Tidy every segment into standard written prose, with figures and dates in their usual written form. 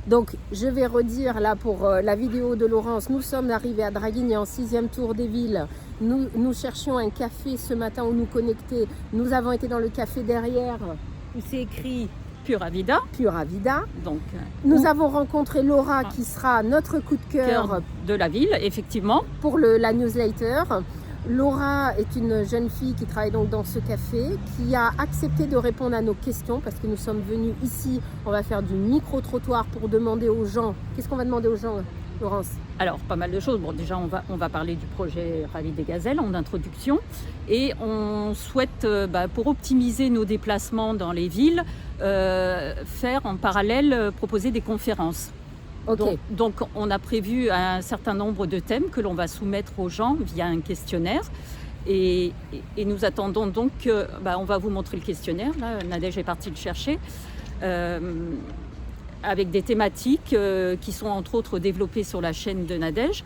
Donc, je vais redire là pour la vidéo de Laurence, nous sommes arrivés à Draguignan, 6e tour des villes. Nous cherchions un café ce matin où nous connecter. Nous avons été dans le café derrière où c'est écrit Pura Vida. Pura Vida. Donc, nous avons rencontré Laura qui sera notre coup de cœur de la ville, effectivement. Pour la newsletter. Laura est une jeune fille qui travaille donc dans ce café, qui a accepté de répondre à nos questions parce que nous sommes venus ici, on va faire du micro-trottoir pour demander aux gens. Qu'est-ce qu'on va demander aux gens, Laurence? Alors, pas mal de choses. Bon, déjà, on va parler du projet Rallye des Gazelles en introduction. Et on souhaite, pour optimiser nos déplacements dans les villes, faire en parallèle, proposer des conférences. Okay. Donc, on a prévu un certain nombre de thèmes que l'on va soumettre aux gens via un questionnaire. Et nous attendons donc, on va vous montrer le questionnaire. Là, Nadège est partie le chercher. Avec des thématiques qui sont entre autres développées sur la chaîne de Nadège.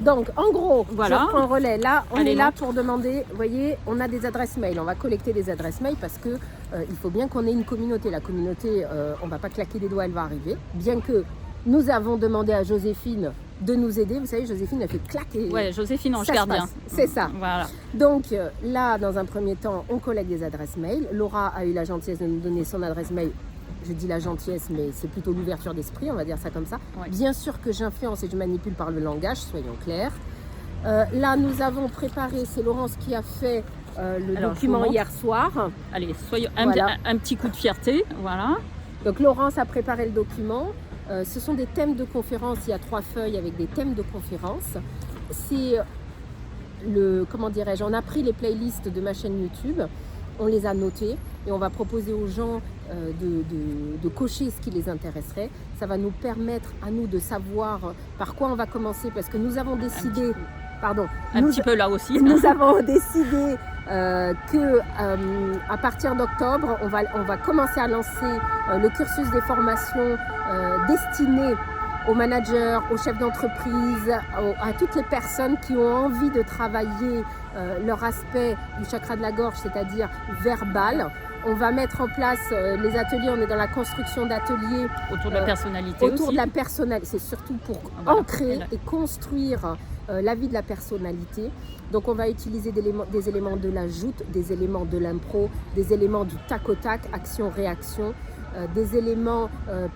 Donc, en gros, voilà. Je prends le relais. Là, on est là pour demander, vous voyez, on a des adresses mail. On va collecter des adresses mail parce que il faut bien qu'on ait une communauté. La communauté, on ne va pas claquer des doigts, elle va arriver. Bien que nous avons demandé à Joséphine de nous aider. Vous savez, Joséphine a fait claquer. Ouais, Joséphine Ange Gardien. C'est ça. Voilà. Donc là, dans un premier temps, on collecte des adresses mail. Laura a eu la gentillesse de nous donner son adresse mail. Je dis la gentillesse, mais c'est plutôt l'ouverture d'esprit, on va dire ça comme ça. Ouais. Bien sûr que j'influence et je manipule par le langage, soyons clairs. Là, nous avons préparé, c'est Laurence qui a fait document hier soir. Allez, soyons un petit coup de fierté, voilà. Donc Laurence a préparé le document. Ce sont des thèmes de conférence, il y a 3 feuilles avec des thèmes de conférence. C'est comment dirais-je, on a pris les playlists de ma chaîne YouTube, on les a notés et on va proposer aux gens de cocher ce qui les intéresserait. Ça va nous permettre à nous de savoir par quoi on va commencer parce que nous avons décidé, petit peu là aussi. Nous avons décidé que à partir d'octobre, on va commencer à lancer le cursus des formations destinées aux managers, aux chefs d'entreprise, à toutes les personnes qui ont envie de travailler leur aspect du chakra de la gorge, c'est-à-dire verbal. On va mettre en place les ateliers, on est dans la construction d'ateliers. Autour de la personnalité autour aussi. de la personnalité, c'est surtout pour ancrer et construire la vie de la personnalité. Donc on va utiliser des éléments de la joute, des éléments de l'impro, des éléments du tac au tac, action-réaction, des éléments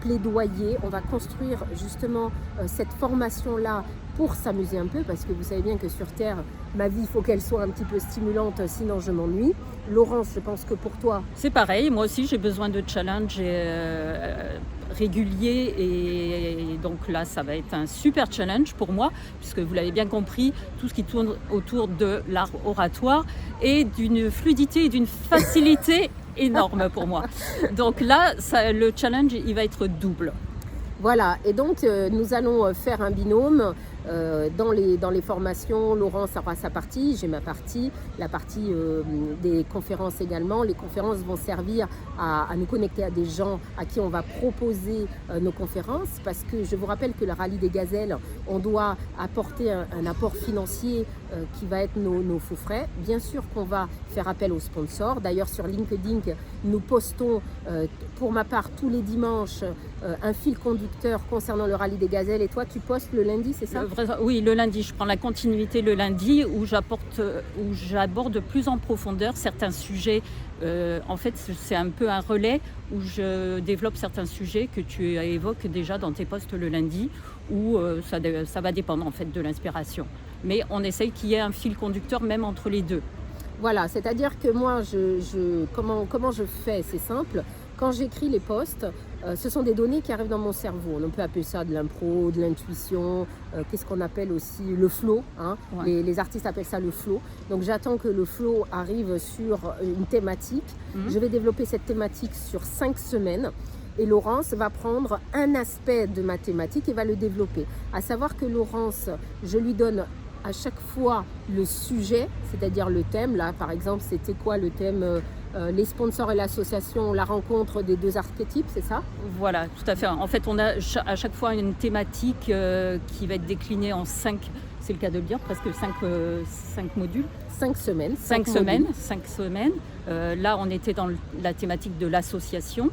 plaidoyer. On va construire justement cette formation-là pour s'amuser un peu, parce que vous savez bien que sur Terre, ma vie, il faut qu'elle soit un petit peu stimulante, sinon je m'ennuie. Laurence, je pense que pour toi... C'est pareil, moi aussi j'ai besoin de challenge réguliers et donc là ça va être un super challenge pour moi, puisque vous l'avez bien compris, tout ce qui tourne autour de l'art oratoire et d'une fluidité et d'une facilité énorme pour moi. Donc là, le challenge, il va être double. Voilà, et donc nous allons faire un binôme dans les formations. Laurence aura sa partie, j'ai ma partie, la partie des conférences également. Les conférences vont servir à nous connecter à des gens à qui on va proposer nos conférences, parce que je vous rappelle que le Rallye des Gazelles, on doit apporter un apport financier qui va être nos faux frais. Bien sûr qu'on va faire appel aux sponsors. D'ailleurs, sur LinkedIn, nous postons pour ma part tous les dimanches un fil conducteur concernant le Rallye des Gazelles. Et toi, tu postes le lundi, c'est ça? Oui, le lundi. Je prends la continuité le lundi où j'aborde plus en profondeur certains sujets. En fait, c'est un peu un relais où je développe certains sujets que tu évoques déjà dans tes posts le lundi, où ça va dépendre en fait de l'inspiration. Mais on essaye qu'il y ait un fil conducteur même entre les deux. Voilà, c'est-à-dire que moi, comment je fais? C'est simple. Quand j'écris les posts, ce sont des données qui arrivent dans mon cerveau. On peut appeler ça de l'impro, de l'intuition, qu'est-ce qu'on appelle aussi le flow. Hein. Ouais. Les artistes appellent ça le flow. Donc j'attends que le flow arrive sur une thématique. Je vais développer cette thématique sur 5 semaines. Et Laurence va prendre un aspect de ma thématique et va le développer. À savoir que Laurence, je lui donne à chaque fois le sujet, c'est-à-dire le thème. Là, par exemple, c'était quoi le thème? Les sponsors et l'association, la rencontre des 2 archétypes, c'est ça? Voilà, tout à fait. En fait, on a à chaque fois une thématique qui va être déclinée en 5, c'est le cas de le dire, presque 5 modules. 5 semaines. 5 semaines. Là, on était dans la thématique de l'association.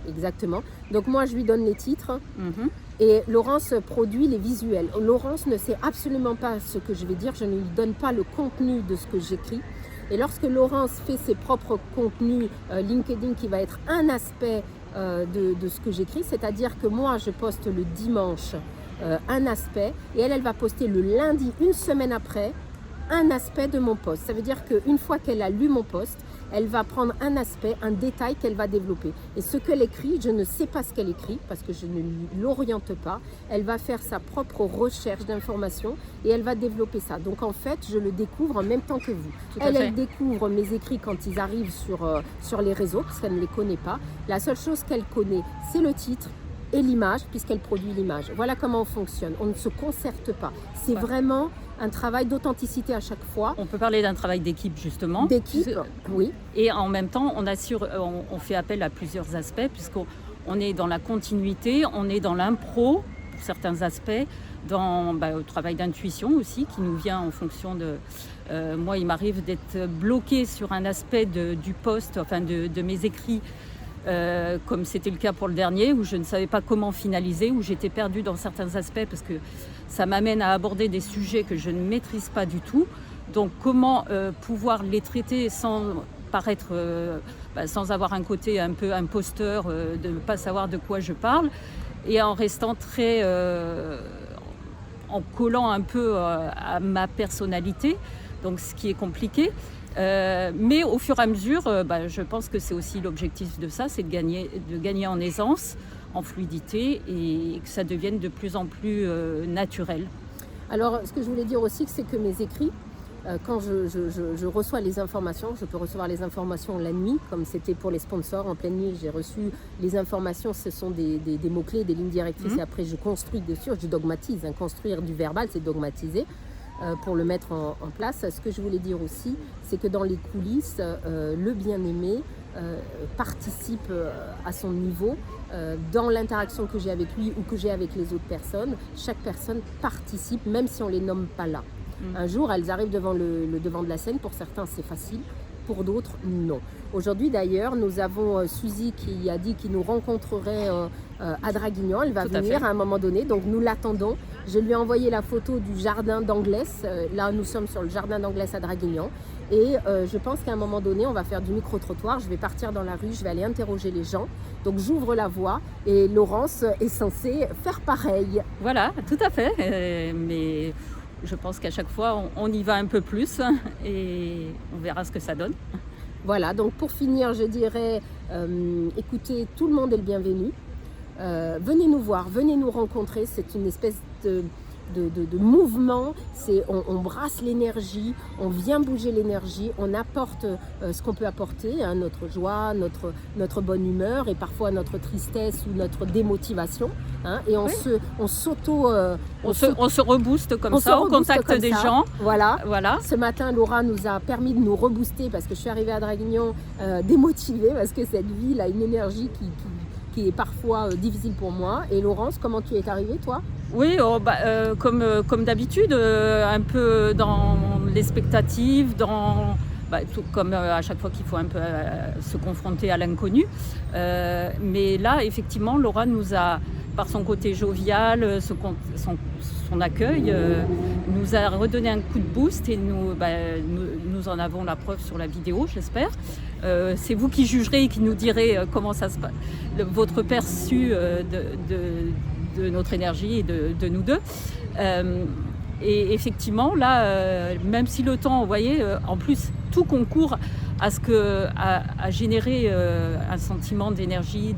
exactement. Donc moi, je lui donne les titres. Mhm. Et Laurence produit les visuels. Laurence ne sait absolument pas ce que je vais dire. Je ne lui donne pas le contenu de ce que j'écris. Et lorsque Laurence fait ses propres contenus LinkedIn, qui va être un aspect de ce que j'écris, c'est-à-dire que moi, je poste le dimanche un aspect et elle va poster le lundi, une semaine après, un aspect de mon post. Ça veut dire qu'une fois qu'elle a lu mon post, elle va prendre un aspect, un détail qu'elle va développer. Et ce qu'elle écrit, je ne sais pas ce qu'elle écrit parce que je ne l'oriente pas. Elle va faire sa propre recherche d'informations et elle va développer ça. Donc en fait, je le découvre en même temps que vous. Elle découvre mes écrits quand ils arrivent sur les réseaux parce qu'elle ne les connaît pas. La seule chose qu'elle connaît, c'est le titre et l'image puisqu'elle produit l'image. Voilà comment on fonctionne. On ne se concerte pas. C'est vraiment un travail d'authenticité à chaque fois. On peut parler d'un travail d'équipe justement. D'équipe, oui. Et en même temps, on fait appel à plusieurs aspects puisqu'on est dans la continuité, on est dans l'impro pour certains aspects, dans le travail d'intuition aussi qui nous vient en fonction de... moi, il m'arrive d'être bloquée sur un aspect du post, enfin de mes écrits, comme c'était le cas pour le dernier, où je ne savais pas comment finaliser, où j'étais perdue dans certains aspects parce que ça m'amène à aborder des sujets que je ne maîtrise pas du tout. Donc comment pouvoir les traiter sans paraître, sans avoir un côté un peu imposteur, de ne pas savoir de quoi je parle, et en restant très... en collant un peu à ma personnalité, donc ce qui est compliqué. Mais au fur et à mesure, je pense que c'est aussi l'objectif de ça, c'est de gagner en aisance, en fluidité et que ça devienne de plus en plus naturel. Alors, ce que je voulais dire aussi, c'est que mes écrits, quand je reçois les informations, je peux recevoir les informations la nuit, comme c'était pour les sponsors. En pleine nuit, j'ai reçu les informations, ce sont des mots-clés, des lignes directrices, et après je construis dessus, je dogmatise. Construire du verbal, c'est dogmatiser. Pour le mettre en place. Ce que je voulais dire aussi, c'est que dans les coulisses, le bien-aimé participe à son niveau. Dans l'interaction que j'ai avec lui ou que j'ai avec les autres personnes, chaque personne participe, même si on ne les nomme pas là. Un jour, elles arrivent devant le devant de la scène. Pour certains, c'est facile. Pour d'autres, non. Aujourd'hui, d'ailleurs, nous avons Suzy qui a dit qu'il nous rencontrerait à Draguignan. Elle va venir à un moment donné, donc nous l'attendons. Je lui ai envoyé la photo du jardin d'Anglès. Là, nous sommes sur le jardin d'Anglès à Draguignan. Et je pense qu'à un moment donné, on va faire du micro-trottoir. Je vais partir dans la rue, je vais aller interroger les gens. Donc, j'ouvre la voie et Laurence est censée faire pareil. Voilà, tout à fait. Mais je pense qu'à chaque fois, on y va un peu plus et on verra ce que ça donne. Voilà, donc pour finir, je dirais, écoutez, tout le monde est le bienvenu. Venez nous voir, venez nous rencontrer. C'est une espèce de mouvement, on brasse l'énergie, on vient bouger l'énergie, on apporte ce qu'on peut apporter, notre joie, notre bonne humeur et parfois notre tristesse ou notre démotivation. Et on se rebooste comme ça, au contact des gens. Voilà. Ce matin, Laura nous a permis de nous rebooster parce que je suis arrivée à Draguignan démotivée parce que cette ville a une énergie qui est parfois difficile pour moi. Et Laurence, comment tu es arrivée, toi ? Oui, comme d'habitude, un peu dans l'expectative, tout comme à chaque fois qu'il faut un peu se confronter à l'inconnu. Mais là, effectivement, Laura nous a, par son côté jovial, son accueil, nous a redonné un coup de boost et nous en avons la preuve sur la vidéo, j'espère. C'est vous qui jugerez et qui nous direz comment ça se passe, votre perçu de notre énergie et de nous deux. Et effectivement, là, même si le temps, vous voyez, en plus, tout concourt à générer un sentiment d'énergie,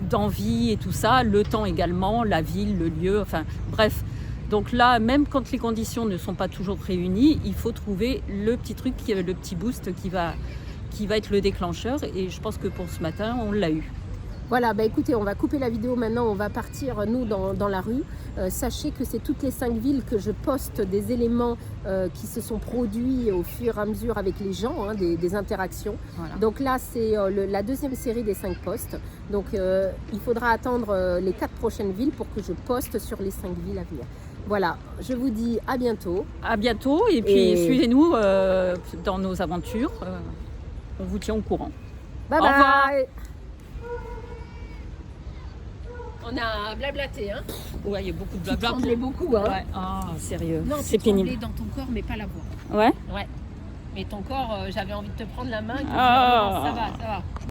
d'envie et tout ça, le temps également, la ville, le lieu, enfin bref. Donc là, même quand les conditions ne sont pas toujours réunies, il faut trouver le petit truc, le petit boost qui va être le déclencheur. Et je pense que pour ce matin, on l'a eu. Voilà, écoutez, on va couper la vidéo maintenant, on va partir nous dans la rue. Sachez que c'est toutes les 5 villes que je poste des éléments qui se sont produits au fur et à mesure avec les gens, des interactions. Voilà. Donc là, c'est la deuxième série des 5 posts. Donc il faudra attendre les 4 prochaines villes pour que je poste sur les 5 villes à venir. Voilà, je vous dis à bientôt. À bientôt et puis suivez-nous dans nos aventures. On vous tient au courant. Bye bye. Au revoir. On a blablaté, hein. Ouais, il y a beaucoup de Tu blabla. tremblais beaucoup, hein. Ouais. Ah, sérieux. Non, C'est tu pénible. tremblais dans ton corps, mais pas la voix. Ouais. Ouais. Mais ton corps, j'avais envie de te prendre la main et de te dire, Ah. non, ça va, ça va.